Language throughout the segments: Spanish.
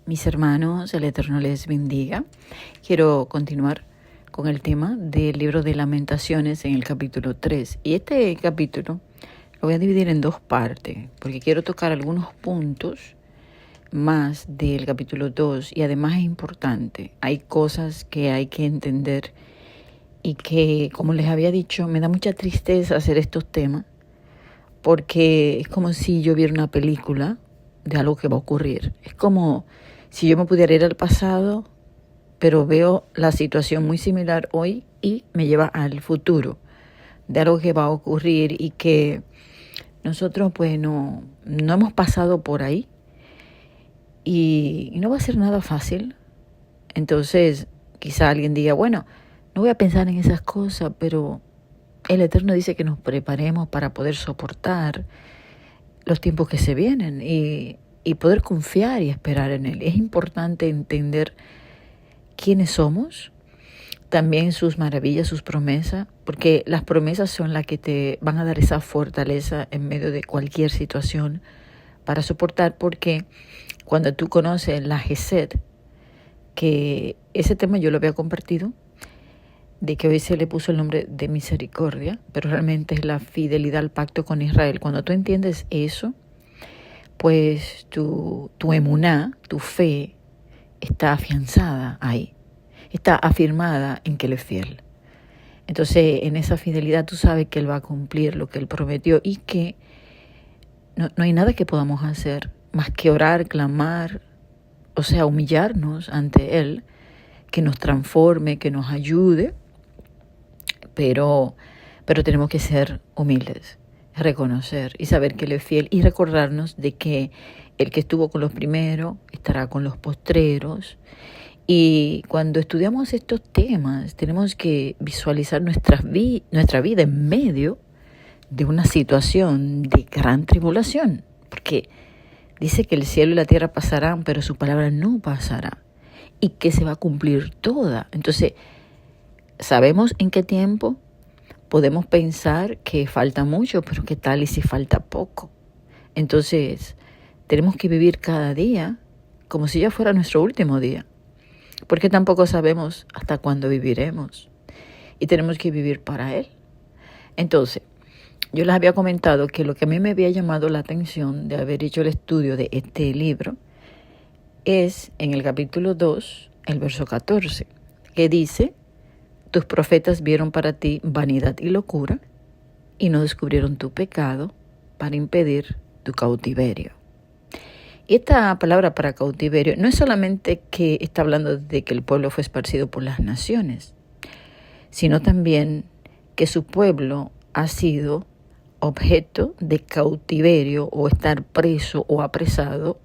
Mis hermanos, el Eterno les bendiga. Quiero continuar con el tema del libro de Lamentaciones en el capítulo 3. Y este capítulo lo voy a dividir en dos partes, porque quiero tocar algunos puntos más del capítulo 2 y además es importante. Hay cosas que hay que entender y que, como les había dicho, me da mucha tristeza hacer estos temas, porque es como si yo viera una película de algo que va a ocurrir. Es como si yo me pudiera ir al pasado, pero veo la situación muy similar hoy y me lleva al futuro de algo que va a ocurrir y que nosotros pues no hemos pasado por ahí y no va a ser nada fácil. Entonces quizá alguien diga, bueno, no voy a pensar en esas cosas, pero el Eterno dice que nos preparemos para poder soportar los tiempos que se vienen y poder confiar y esperar en Él. Es importante entender quiénes somos, también sus maravillas, sus promesas, porque las promesas son las que te van a dar esa fortaleza en medio de cualquier situación para soportar, porque cuando tú conoces la Gesed, que ese tema yo lo había compartido, de que hoy se le puso el nombre de misericordia, pero realmente es la fidelidad al pacto con Israel. Cuando tú entiendes eso, pues tu emuná, tu fe, está afianzada ahí, está afirmada en que Él es fiel. Entonces, en esa fidelidad tú sabes que Él va a cumplir lo que Él prometió y que no hay nada que podamos hacer más que orar, clamar, o sea, humillarnos ante Él, que nos transforme, que nos ayude, pero tenemos que ser humildes, reconocer y saber que Él es fiel y recordarnos de que el que estuvo con los primeros estará con los postreros. Y cuando estudiamos estos temas tenemos que visualizar nuestra vida en medio de una situación de gran tribulación, porque dice que el cielo y la tierra pasarán, pero su palabra no pasará y que se va a cumplir toda. Entonces, sabemos en qué tiempo. Podemos pensar que falta mucho, pero ¿qué tal y si falta poco? Entonces, tenemos que vivir cada día como si ya fuera nuestro último día, porque tampoco sabemos hasta cuándo viviremos y tenemos que vivir para Él. Entonces, yo les había comentado que lo que a mí me había llamado la atención de haber hecho el estudio de este libro es en el capítulo 2, el verso 14, que dice: tus profetas vieron para ti vanidad y locura y no descubrieron tu pecado para impedir tu cautiverio. Y esta palabra para cautiverio no es solamente que está hablando de que el pueblo fue esparcido por las naciones, sino también que su pueblo ha sido objeto de cautiverio o estar preso o apresado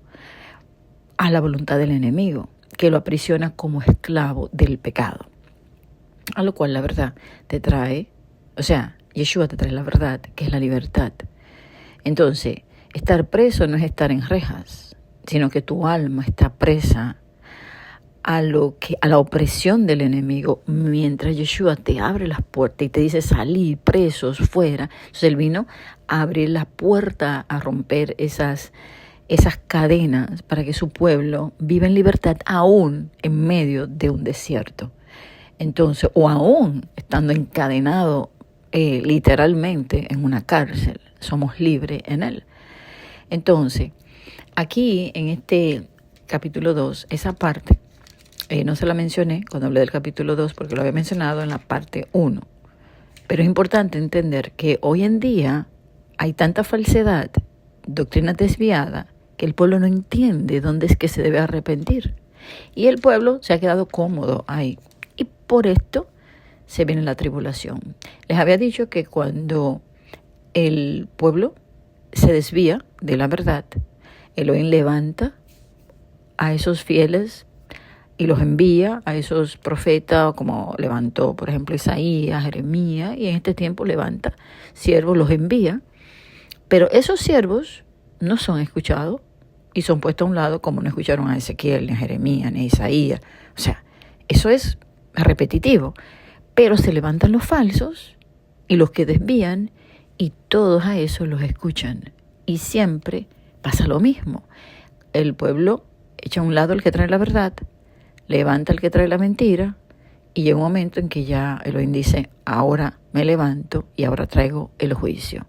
a la voluntad del enemigo, que lo aprisiona como esclavo del pecado. A lo cual la verdad te trae, Yeshua te trae la verdad, que es la libertad. Entonces, estar preso no es estar en rejas, sino que tu alma está presa a la opresión del enemigo, mientras Yeshua te abre las puertas y te dice salir presos fuera. Entonces Él vino a abrir la puerta, a romper esas cadenas para que su pueblo viva en libertad aún en medio de un desierto. Entonces, o aún estando encadenado literalmente en una cárcel, somos libres en Él. Entonces, aquí en este capítulo 2, esa parte, no se la mencioné cuando hablé del capítulo 2 porque lo había mencionado en la parte 1. Pero es importante entender que hoy en día hay tanta falsedad, doctrina desviada, que el pueblo no entiende dónde es que se debe arrepentir. Y el pueblo se ha quedado cómodo ahí. Y por esto se viene la tribulación. Les había dicho que cuando el pueblo se desvía de la verdad, Elohim levanta a esos fieles y los envía a esos profetas, como levantó, por ejemplo, Isaías, Jeremías, y en este tiempo levanta siervos, los envía, pero esos siervos no son escuchados y son puestos a un lado, como no escucharon a Ezequiel, ni a Jeremías, ni a Isaías. O sea, eso es repetitivo, pero se levantan los falsos y los que desvían, y todos a eso los escuchan. Y siempre pasa lo mismo. El pueblo echa a un lado el que trae la verdad, levanta el que trae la mentira, y llega un momento en que ya Elohim dice, ahora me levanto y ahora traigo el juicio.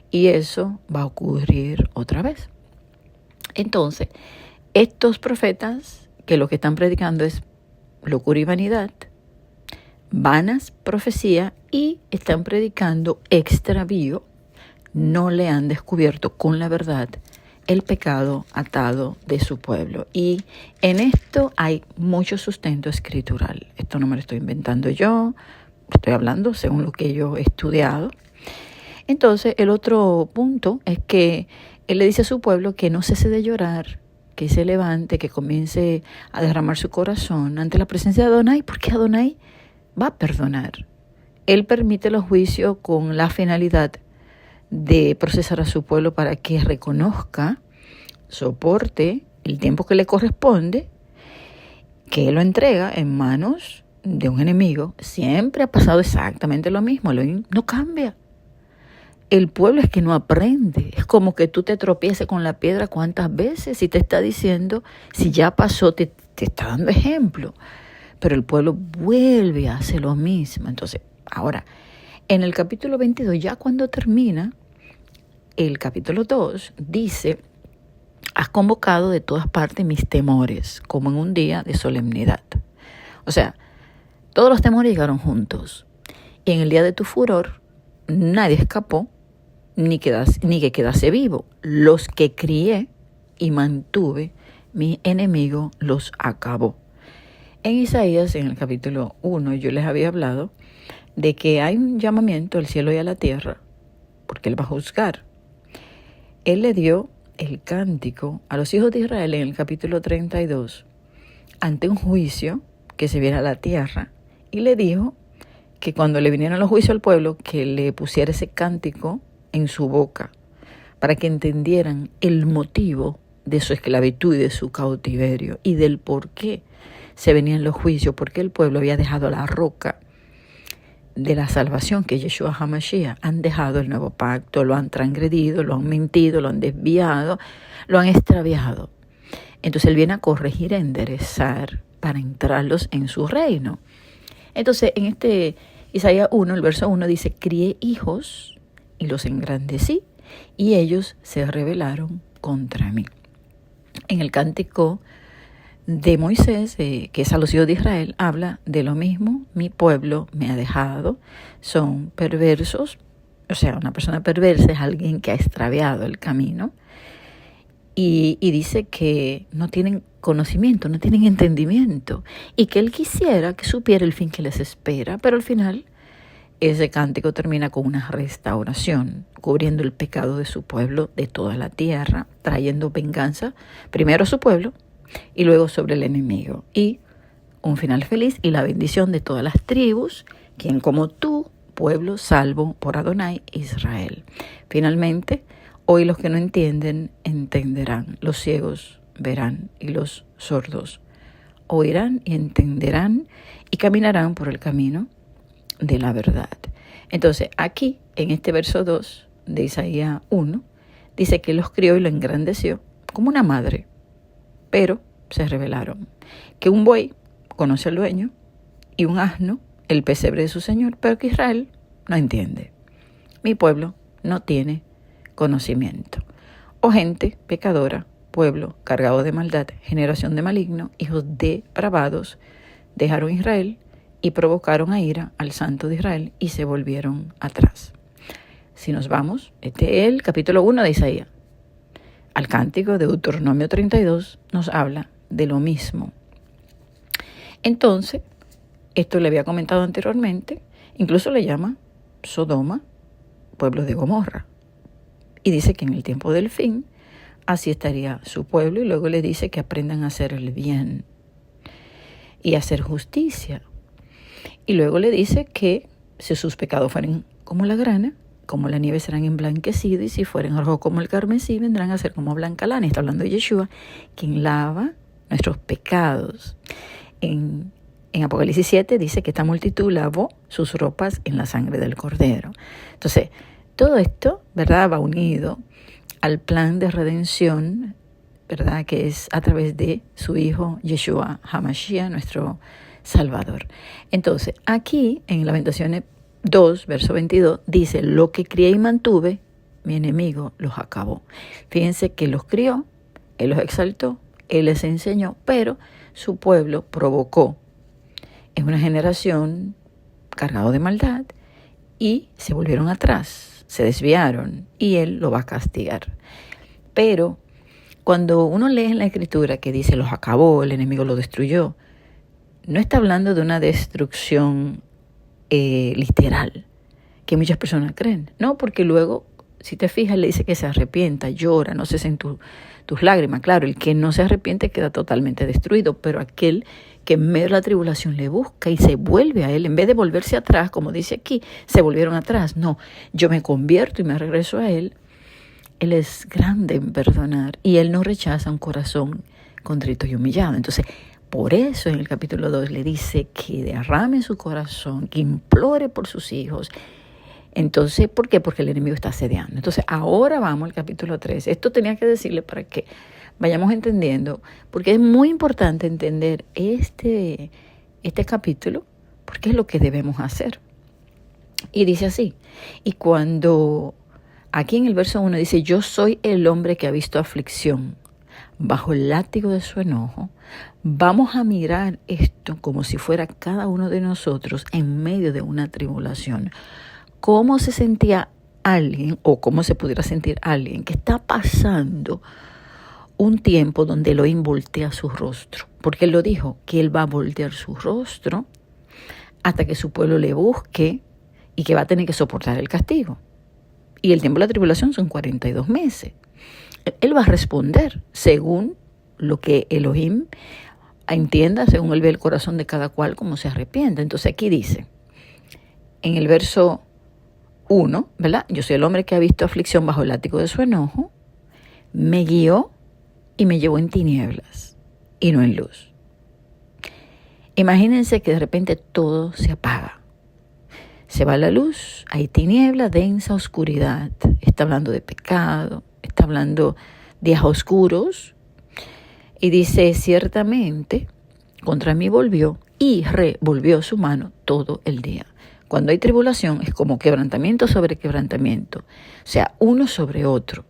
Y eso va a ocurrir otra vez. Entonces, estos profetas que lo que están predicando es locura y vanidad, vanas profecías, y están predicando extravío, no le han descubierto con la verdad el pecado atado de su pueblo. Y en esto hay mucho sustento escritural. Esto no me lo estoy inventando yo, estoy hablando según lo que yo he estudiado. Entonces, el otro punto es que él le dice a su pueblo que no cese de llorar, que se levante, que comience a derramar su corazón ante la presencia de Adonai, porque Adonai va a perdonar. Él permite los juicios con la finalidad de procesar a su pueblo para que reconozca, soporte el tiempo que le corresponde, que él lo entrega en manos de un enemigo. Siempre ha pasado exactamente lo mismo, no cambia. El pueblo es que no aprende. Es como que tú te tropieces con la piedra cuántas veces y te está diciendo, si ya pasó, te está dando ejemplo. Pero el pueblo vuelve a hacer lo mismo. Entonces, ahora, en el capítulo 22, ya cuando termina, el capítulo 2 dice, has convocado de todas partes mis temores, como en un día de solemnidad. O sea, todos los temores llegaron juntos. Y en el día de tu furor, nadie escapó, ni que quedase vivo. Los que crié y mantuve, mi enemigo los acabó. En Isaías, en el capítulo 1, yo les había hablado de que hay un llamamiento al cielo y a la tierra, porque Él va a juzgar. Él le dio el cántico a los hijos de Israel en el capítulo 32, ante un juicio que se viera a la tierra, y le dijo que cuando le vinieran los juicios al pueblo, que le pusiera ese cántico en su boca, para que entendieran el motivo de su esclavitud y de su cautiverio, y del por qué se venían los juicios, porque el pueblo había dejado la roca de la salvación, que es Yeshua HaMashiach. Han dejado el nuevo pacto, lo han transgredido, lo han mentido, lo han desviado, lo han extraviado. Entonces Él viene a corregir, a enderezar, para entrarlos en su reino. Entonces, en este Isaías 1, el verso 1 dice, crié hijos y los engrandecí, y ellos se rebelaron contra mí. En el cántico de Moisés, que es a los hijos de Israel, habla de lo mismo. Mi pueblo me ha dejado, son perversos. O sea, una persona perversa es alguien que ha extraviado el camino. Y dice que no tienen conocimiento, no tienen entendimiento, y que Él quisiera que supiera el fin que les espera, pero al final ese cántico termina con una restauración, cubriendo el pecado de su pueblo, de toda la tierra, trayendo venganza primero a su pueblo y luego sobre el enemigo, y un final feliz y la bendición de todas las tribus, quien como tú, pueblo salvo por Adonai Israel. Finalmente, hoy los que no entienden, entenderán, los ciegos verán y los sordos oirán y entenderán y caminarán por el camino de la verdad. Entonces, aquí, en este verso 2 de Isaías 1, dice que los crió y lo engrandeció como una madre, pero se rebelaron. Que un buey conoce al dueño y un asno el pesebre de su señor, pero que Israel no entiende. Mi pueblo no tiene conocimiento. Oh gente pecadora, pueblo cargado de maldad, generación de maligno, hijos depravados, dejaron Israel y provocaron a ira al Santo de Israel y se volvieron atrás. Si nos vamos, este es el capítulo 1 de Isaías. Al cántico de Deuteronomio 32 nos habla de lo mismo. Entonces, esto le había comentado anteriormente, incluso le llama Sodoma, pueblo de Gomorra. Y dice que en el tiempo del fin, así estaría su pueblo, y luego le dice que aprendan a hacer el bien y a hacer justicia. Y luego le dice que si sus pecados fueren como la grana, como la nieve serán emblanquecidos, y si fueren rojos como el carmesí, vendrán a ser como blanca lana. Está hablando de Yeshua, quien lava nuestros pecados. En Apocalipsis 7 dice que esta multitud lavó sus ropas en la sangre del Cordero. Entonces, todo esto, ¿verdad?, va unido al plan de redención ¿verdad? Que es a través de su Hijo Yeshua HaMashiach, nuestro Salvador. Entonces, aquí en Lamentaciones 2, verso 22, dice: lo que crié y mantuve, mi enemigo los acabó. Fíjense que los crió, Él los exaltó, Él les enseñó, pero su pueblo provocó en una generación cargado de maldad y se volvieron atrás, se desviaron y Él lo va a castigar. Pero cuando uno lee en la Escritura que dice los acabó, el enemigo lo destruyó, no está hablando de una destrucción literal, que muchas personas creen. No, porque luego, si te fijas, le dice que se arrepienta, llora, no cesen tus lágrimas. Claro, el que no se arrepiente queda totalmente destruido, pero aquel que en medio de la tribulación le busca y se vuelve a Él, en vez de volverse atrás, como dice aquí, se volvieron atrás. No, yo me convierto y me regreso a Él. Él es grande en perdonar y Él no rechaza un corazón contrito y humillado. Entonces, por eso en el capítulo 2 le dice que derrame su corazón, que implore por sus hijos. Entonces, ¿por qué? Porque el enemigo está asediando. Entonces, ahora vamos al capítulo 3. Esto tenía que decirle para que vayamos entendiendo, porque es muy importante entender este capítulo, porque es lo que debemos hacer. Y dice así: y cuando aquí en el verso 1 dice: yo soy el hombre que ha visto aflicción bajo el látigo de su enojo. Vamos a mirar esto como si fuera cada uno de nosotros en medio de una tribulación. ¿Cómo se sentía alguien o cómo se pudiera sentir alguien que está pasando un tiempo donde Elohim voltea su rostro? Porque Él lo dijo, que Él va a voltear su rostro hasta que su pueblo le busque y que va a tener que soportar el castigo. Y el tiempo de la tribulación son 42 meses. Él va a responder según lo que Elohim entienda, según Él ve el corazón de cada cual, como se arrepiente. Entonces aquí dice, en el verso 1, ¿verdad? Yo soy el hombre que ha visto aflicción bajo el látigo de su enojo, me guió y me llevó en tinieblas y no en luz. Imagínense que de repente todo se apaga. Se va la luz, hay tiniebla, densa oscuridad. Está hablando de pecado, está hablando de días oscuros. Y dice, ciertamente, contra mí volvió y revolvió su mano todo el día. Cuando hay tribulación es como quebrantamiento sobre quebrantamiento. O sea, uno sobre otro.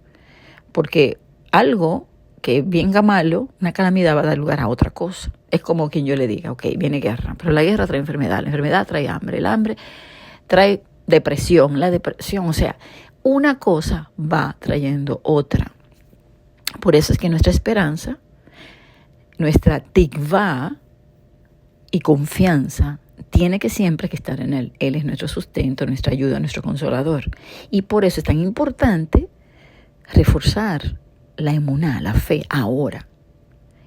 Porque algo que venga malo, una calamidad va a dar lugar a otra cosa. Es como quien yo le diga, ok, viene guerra, pero la guerra trae enfermedad, la enfermedad trae hambre, el hambre trae depresión, la depresión, o sea, una cosa va trayendo otra. Por eso es que nuestra esperanza, nuestra tikvá y confianza tiene que siempre que estar en Él. Él es nuestro sustento, nuestra ayuda, nuestro consolador. Y por eso es tan importante reforzar la emuná, la fe, ahora.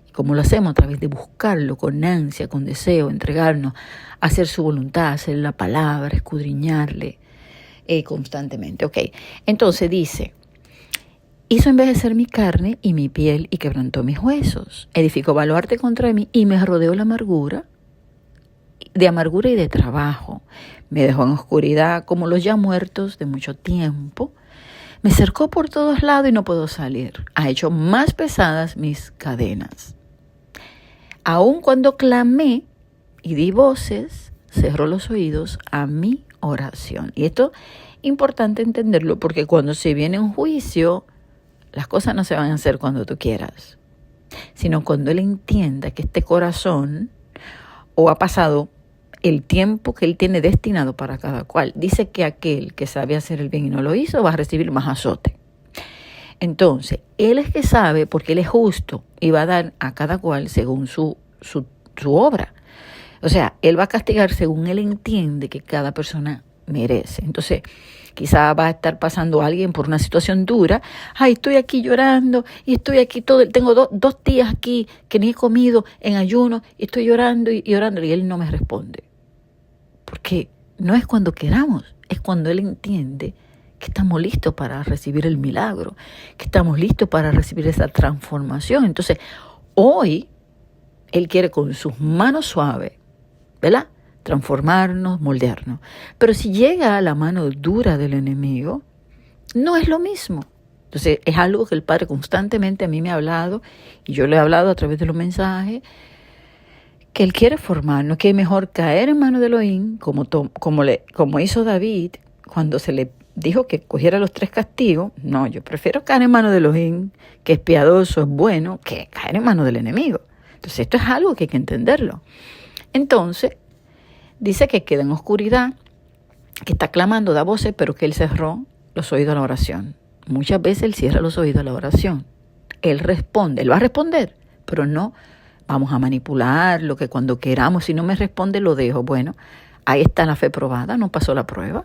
Y como lo hacemos a través de buscarlo con ansia, con deseo, entregarnos, hacer su voluntad, hacer la palabra, escudriñarle constantemente. Ok, entonces dice, hizo envejecer mi carne y mi piel y quebrantó mis huesos. Edificó baluarte contra mí y me rodeó la amargura, de amargura y de trabajo. Me dejó en oscuridad como los ya muertos de mucho tiempo. Me cercó por todos lados y no puedo salir. Ha hecho más pesadas mis cadenas. Aun cuando clamé y di voces, cerró los oídos a mi oración. Y esto es importante entenderlo porque cuando se viene un juicio, las cosas no se van a hacer cuando tú quieras, sino cuando Él entienda que este corazón o ha pasado el tiempo que Él tiene destinado para cada cual. Dice que aquel que sabe hacer el bien y no lo hizo va a recibir más azote. Entonces, Él es que sabe porque Él es justo y va a dar a cada cual según su obra. O sea, Él va a castigar según Él entiende que cada persona merece. Entonces, quizá va a estar pasando alguien por una situación dura. Ay, estoy aquí llorando y estoy aquí tengo dos días aquí que ni he comido en ayuno y estoy llorando y llorando y Él no me responde. Porque no es cuando queramos, es cuando Él entiende que estamos listos para recibir el milagro, que estamos listos para recibir esa transformación. Entonces, hoy Él quiere con sus manos suaves, ¿verdad?, transformarnos, moldearnos. Pero si llega a la mano dura del enemigo, no es lo mismo. Entonces, es algo que el Padre constantemente a mí me ha hablado, y yo le he hablado a través de los mensajes, que Él quiere formarnos, que es mejor caer en manos de Elohim, como hizo David, cuando se le dijo que cogiera los 3 castigos. No, yo prefiero caer en manos de Elohim, que es piadoso, es bueno, que caer en manos del enemigo. Entonces, esto es algo que hay que entenderlo. Entonces, dice que queda en oscuridad, que está clamando, da voces, pero que Él cerró los oídos a la oración. Muchas veces Él cierra los oídos a la oración. Él responde, Él va a responder, pero no vamos a manipularlo, que cuando queramos, si no me responde, lo dejo. Bueno, ahí está la fe probada, no pasó la prueba.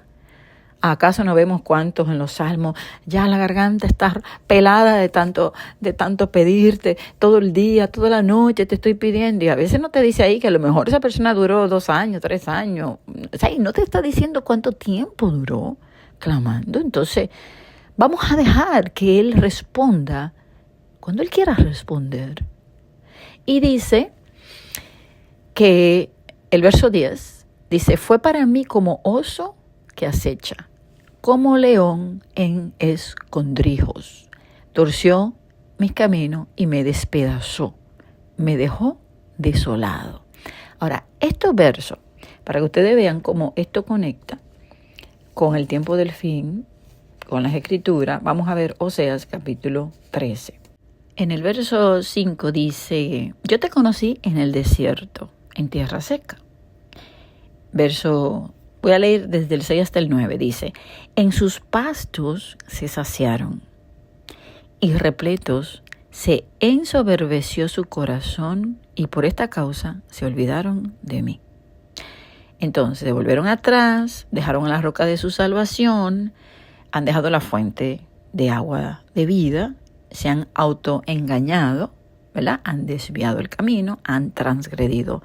¿Acaso no vemos cuántos en los salmos? Ya la garganta está pelada de tanto pedirte todo el día, toda la noche te estoy pidiendo. Y a veces no te dice ahí que a lo mejor esa persona duró 2 años, 3 años. O sea, y no te está diciendo cuánto tiempo duró clamando. Entonces, vamos a dejar que Él responda cuando Él quiera responder. Y dice que el verso 10 dice, fue para mí como oso que acecha, como león en escondrijos. Torció mis caminos y me despedazó, me dejó desolado. Ahora, estos versos, para que ustedes vean cómo esto conecta con el tiempo del fin, con las escrituras, vamos a ver Oseas capítulo 13. En el verso 5 dice, yo te conocí en el desierto, en tierra seca. Voy a leer desde el 6 hasta el 9, dice, en sus pastos se saciaron y repletos se ensoberbeció su corazón y por esta causa se olvidaron de mí. Entonces se volvieron atrás, dejaron la roca de su salvación, han dejado la fuente de agua de vida, se han autoengañado, ¿verdad? Han desviado el camino, han transgredido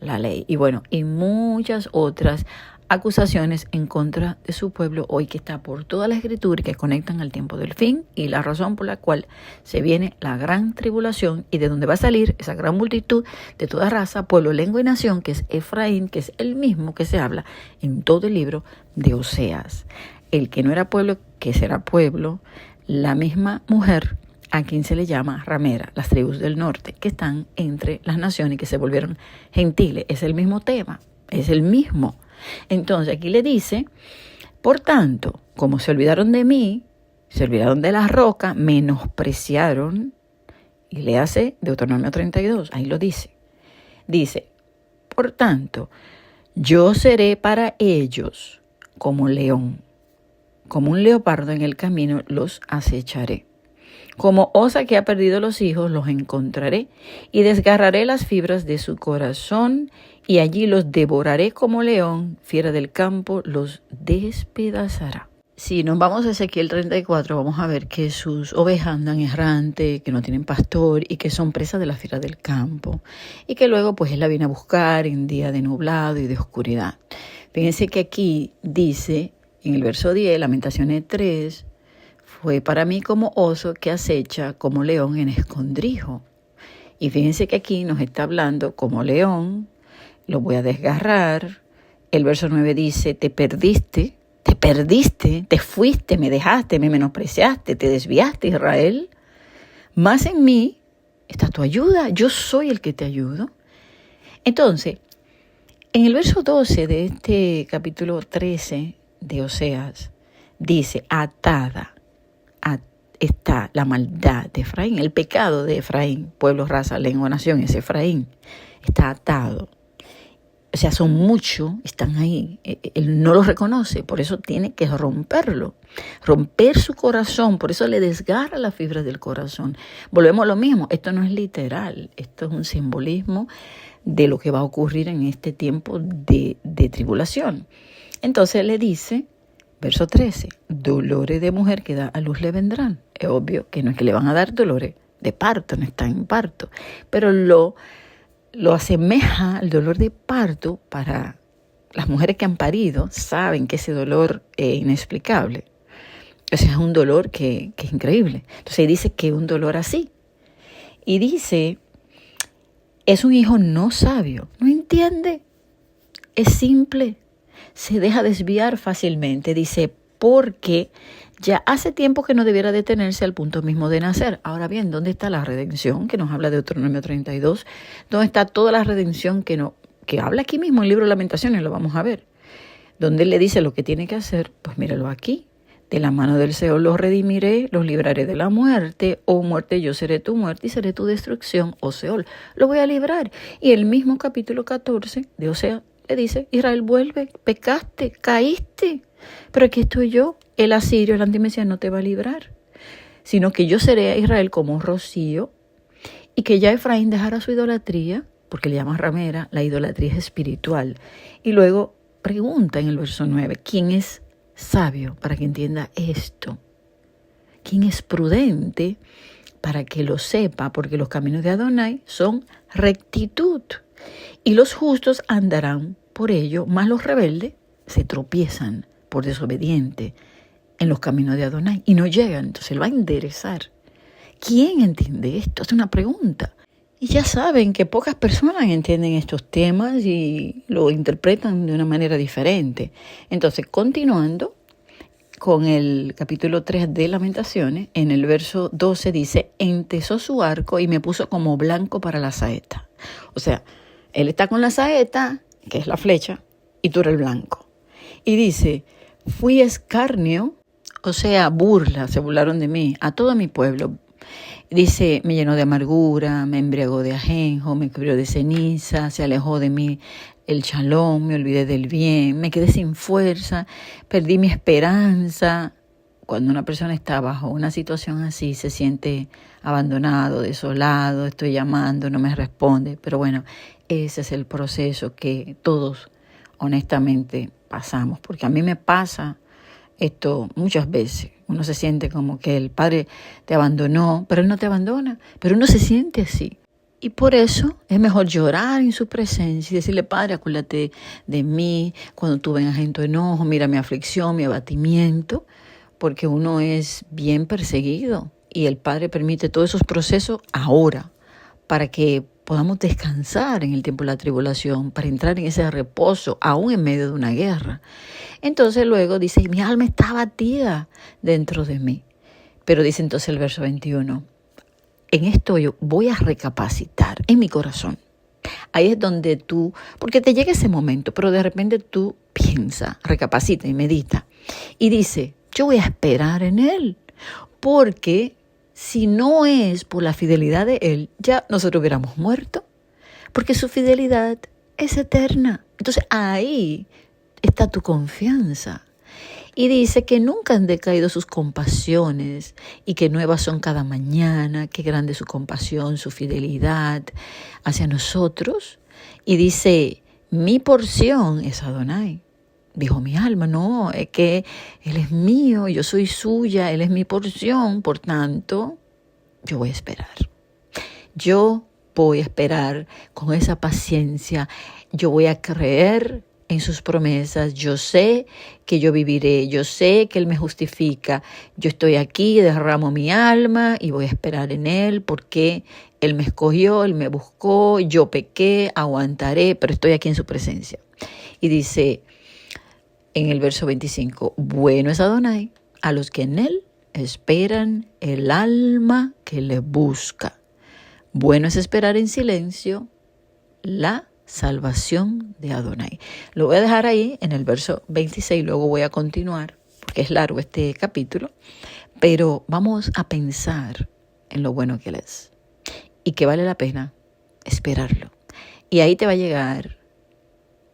la ley. Y bueno, y muchas otras acusaciones en contra de su pueblo hoy que está por toda la escritura y que conectan al tiempo del fin y la razón por la cual se viene la gran tribulación y de donde va a salir esa gran multitud de toda raza, pueblo, lengua y nación, que es Efraín, que es el mismo que se habla en todo el libro de Oseas. El que no era pueblo, que será pueblo, la misma mujer a quien se le llama ramera, las tribus del norte, que están entre las naciones y que se volvieron gentiles. Es el mismo tema, es el mismo. Entonces aquí le dice, por tanto, como se olvidaron de mí, se olvidaron de la roca, menospreciaron, y le hace Deuteronomio 32, ahí lo dice. Dice, por tanto, yo seré para ellos como león, como un leopardo en el camino los acecharé. Como osa que ha perdido los hijos, los encontraré y desgarraré las fibras de su corazón y allí los devoraré como león, fiera del campo, los despedazará. Si nos vamos a Ezequiel 34, vamos a ver que sus ovejas andan errantes, que no tienen pastor y que son presas de la fiera del campo. Y que luego pues él la viene a buscar en día de nublado y de oscuridad. Fíjense que aquí dice, en el verso 10, Lamentaciones 3, fue para mí como oso que acecha, como león en escondrijo. Y fíjense que aquí nos está hablando como león, lo voy a desgarrar. El verso 9 dice, te perdiste, te fuiste, me dejaste, me menospreciaste, te desviaste, Israel. Más en mí está tu ayuda, yo soy el que te ayudo. Entonces, en el verso 12 de este capítulo 13 de Oseas, dice, atada está la maldad de Efraín, el pecado de Efraín, pueblo, raza, lengua, nación, es Efraín, está atado. O sea, son muchos, están ahí, él no los reconoce, por eso tiene que romperlo, romper su corazón, por eso le desgarra las fibras del corazón. Volvemos a lo mismo, esto no es literal, esto es un simbolismo de lo que va a ocurrir en este tiempo de tribulación. Entonces le dice, verso 13, dolores de mujer que da a luz le vendrán. Es obvio que no es que le van a dar dolores de parto, no está en parto, pero lo asemeja al dolor de parto para las mujeres que han parido, saben que ese dolor es inexplicable. O sea, es un dolor que es increíble. Entonces dice que es un dolor así. Y dice, es un hijo no sabio, no entiende, es simple, se deja desviar fácilmente. Dice, porque ya hace tiempo que no debiera detenerse al punto mismo de nacer. Ahora bien, ¿dónde está la redención que nos habla de Deuteronomio 32? ¿Dónde está toda la redención que habla aquí mismo en el libro de Lamentaciones? Lo vamos a ver. Donde él le dice lo que tiene que hacer, pues míralo aquí. De la mano del Seol los redimiré, los libraré de la muerte. Oh muerte, yo seré tu muerte y seré tu destrucción, oh Seol. Lo voy a librar. Y el mismo capítulo 14 de Osea le dice, Israel, vuelve, pecaste, caíste. Pero aquí estoy yo, el asirio, el antimesías no te va a librar. Sino que yo seré a Israel como un rocío y que ya Efraín dejará su idolatría, porque le llama ramera, la idolatría es espiritual. Y luego pregunta en el verso 9, ¿quién es sabio para que entienda esto? ¿Quién es prudente para que lo sepa? Porque los caminos de Adonai son rectitud y los justos andarán por ello, mas los rebeldes se tropiezan por desobediente en los caminos de Adonai y no llegan. Entonces él va a enderezar. ¿Quién entiende esto? Es una pregunta. Y ya saben que pocas personas entienden estos temas y lo interpretan de una manera diferente. Entonces, continuando con el capítulo 3 de Lamentaciones, en el verso 12 dice, entesó su arco y me puso como blanco para la saeta. O sea, él está con la saeta, que es la flecha, y tú eres el blanco. Y dice, fui escarnio, o sea, burla, se burlaron de mí, a todo mi pueblo. Dice, me llenó de amargura, me embriagó de ajenjo, me cubrió de ceniza, se alejó de mí el shalom, me olvidé del bien, me quedé sin fuerza, perdí mi esperanza. Cuando una persona está bajo una situación así, se siente abandonado, desolado, estoy llamando, no me responde. Pero bueno, ese es el proceso que todos honestamente pasamos, porque a mí me pasa esto muchas veces. Uno se siente como que el Padre te abandonó, pero Él no te abandona, pero uno se siente así. Y por eso es mejor llorar en su presencia y decirle, Padre, acuérdate de mí cuando tú vengas en tu enojo, mira mi aflicción, mi abatimiento, porque uno es bien perseguido y el Padre permite todos esos procesos ahora para que podamos descansar en el tiempo de la tribulación, para entrar en ese reposo, aún en medio de una guerra. Entonces luego dice, mi alma está abatida dentro de mí. Pero dice entonces el verso 21, en esto yo voy a recapacitar en mi corazón. Ahí es donde tú, porque te llega ese momento, pero de repente tú piensa, recapacita y medita. Y dice, yo voy a esperar en Él, porque si no es por la fidelidad de Él, ya nosotros hubiéramos muerto, porque su fidelidad es eterna. Entonces ahí está tu confianza. Y dice que nunca han decaído sus compasiones y que nuevas son cada mañana, que grande su compasión, su fidelidad hacia nosotros. Y dice, mi porción es Adonai. Dijo mi alma, no, es que Él es mío, yo soy suya, Él es mi porción, por tanto, yo voy a esperar. Yo voy a esperar con esa paciencia, yo voy a creer en sus promesas, yo sé que yo viviré, yo sé que Él me justifica, yo estoy aquí, derramo mi alma y voy a esperar en Él porque Él me escogió, Él me buscó, yo pequé, aguantaré, pero estoy aquí en su presencia. Y dice en el verso 25, bueno es Adonai a los que en Él esperan, el alma que le busca. Bueno es esperar en silencio la salvación de Adonai. Lo voy a dejar ahí en el verso 26, luego voy a continuar, porque es largo este capítulo, pero vamos a pensar en lo bueno que Él es y que vale la pena esperarlo. Y ahí te va a llegar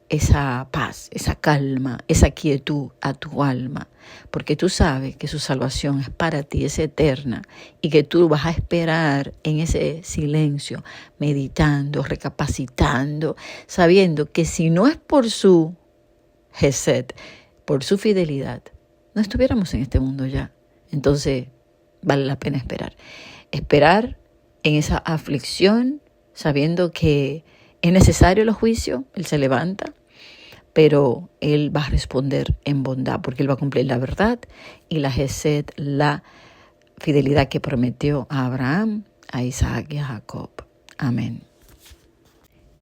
esa paz, esa calma, esa quietud a tu alma, porque tú sabes que su salvación es para ti, es eterna, y que tú vas a esperar en ese silencio, meditando, recapacitando, sabiendo que si no es por su Gesed, por su fidelidad, no estuviéramos en este mundo ya. Entonces, vale la pena esperar. Esperar en esa aflicción, sabiendo que es necesario los juicios, Él se levanta, pero Él va a responder en bondad, porque Él va a cumplir la verdad y la Gesed, la fidelidad que prometió a Abraham, a Isaac y a Jacob. Amén.